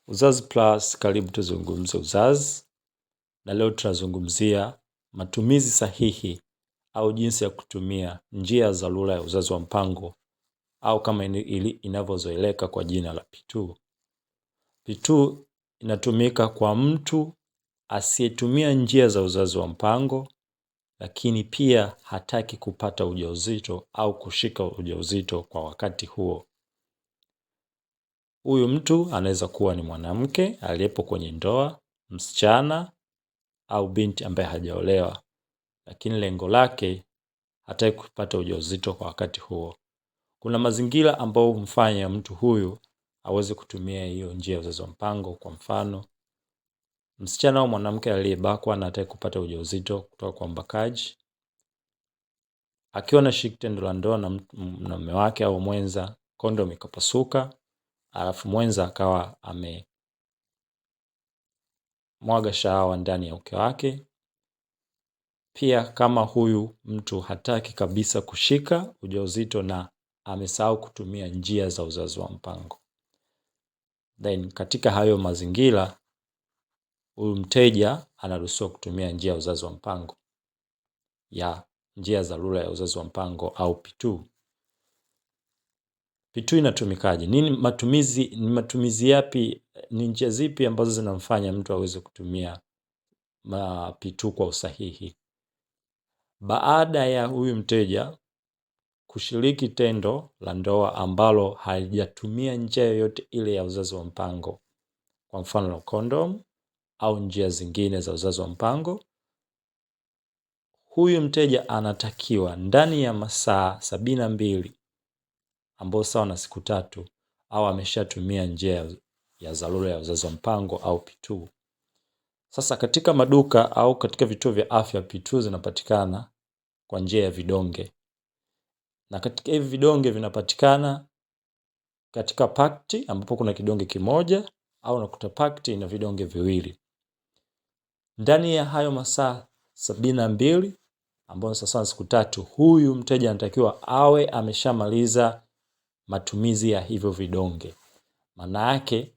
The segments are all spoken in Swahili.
Uzazi Plus, karibu tuzungumze uzazi, na leo tunazungumzia matumizi sahihi au jinsi ya kutumia njia za dharura ya uzazi wa mpango au kama inavyozoeleka kwa jina la P-2. P-2 inatumika kwa mtu asiyetumia njia za uzazi wa mpango, lakini pia hataki kupata ujauzito au kushika ujauzito kwa wakati huo. Huyu mtu anaweza kuwa ni mwanamke aliyepo kwenye ndoa, msichana au binti ambaye hajaolewa, lakini lengo lake hataki kupata ujauzito kwa wakati huo. Kuna mazingira ambayo humfanya mtu huyu aweze kutumia hiyo njia ya uzazi wa mpango. Kwa mfano, msichana au mwanamke aliyebakwa na hataki kupata ujauzito kutoka kwa mbakaji, akiwa na shiriki tendo la ndoa na mume wake au mwenza, kondom ikapasuka, alafu mwenza akawa amemwaga shahawa ndani ya uke wake. Pia kama huyu mtu hataki kabisa kushika ujauzito na amesahau kutumia njia za uzazi wa mpango, then katika hayo mazingira huyu mteja anaruhusiwa kutumia njia ya uzazi wa mpango ya njia za dharura ya uzazi wa mpango au P-2. P-2 inatumikaje? Ni matumizi yapi, ni njia zipi ambazo zinamfanya mtu aweze kutumia P-2 kwa usahihi? Baada ya huyu mteja kushiriki tendo la ndoa ambalo halijatumia njia yoyote ile ya uzazi wa mpango, kwa mfano kondom au njia zingine za uzazi wa mpango, huyu mteja anatakiwa ndani ya masaa 72 ambayo sawa na siku 3 au ameshatumia njia ya dharura ya uzazi wa mpango au P-2. Sasa katika maduka au katika vituo vya afya, P-2 zinapatikana kwa njia ya vidonge. Na katika hivi vidonge vinapatikana katika pakti ambapo kuna kidonge kimoja au nakuta pakti ina vidonge viwili. Ndani ya hayo masaa 72 ambayo sasa siku 3, huyu mteja anatakiwa awe ameshamaliza matumizi ya hivyo vidonge. Maana yake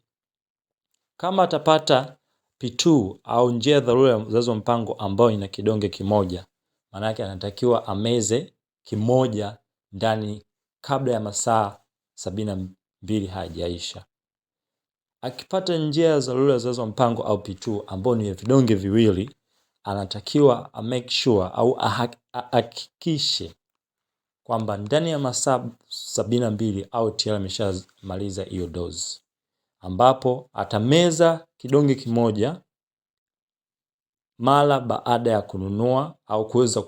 kama atapata P-2 au njia ya dharura ya uzazi wa mpango ambayo ina kidonge kimoja, maana yake anatakiwa ameze kimoja ndani kabla ya masaa 72 hajaisha. Akipata njia ya dharura ya uzazi wa mpango au P-2 ambayo ni vidonge viwili, anatakiwa make sure au ahakikishe kwamba ndani ya masaa 72 au tayari ameshamaliza hiyo dozi, ambapo atameza kidonge kimoja mara baada ya kununua au kuweza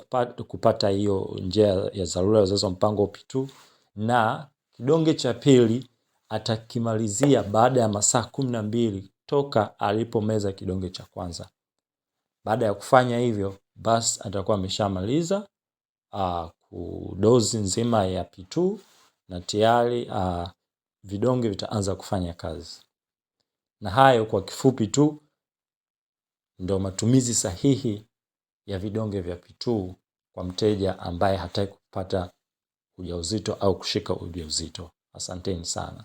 kupata hiyo njia ya dharura ya uzazi wa mpango P-2, na kidonge cha pili atakimalizia baada ya masaa 12 toka alipomeza kidonge cha kwanza. Baada ya kufanya hivyo, basi atakuwa ameshamaliza dozi nzima ya P-2 na tayari vidonge vitaanza kufanya kazi. Na hayo kwa kifupi tu ndio matumizi sahihi ya vidonge vya P-2 kwa mteja ambaye hataki kupata ujauzito au kushika ujauzito. Asanteni sana.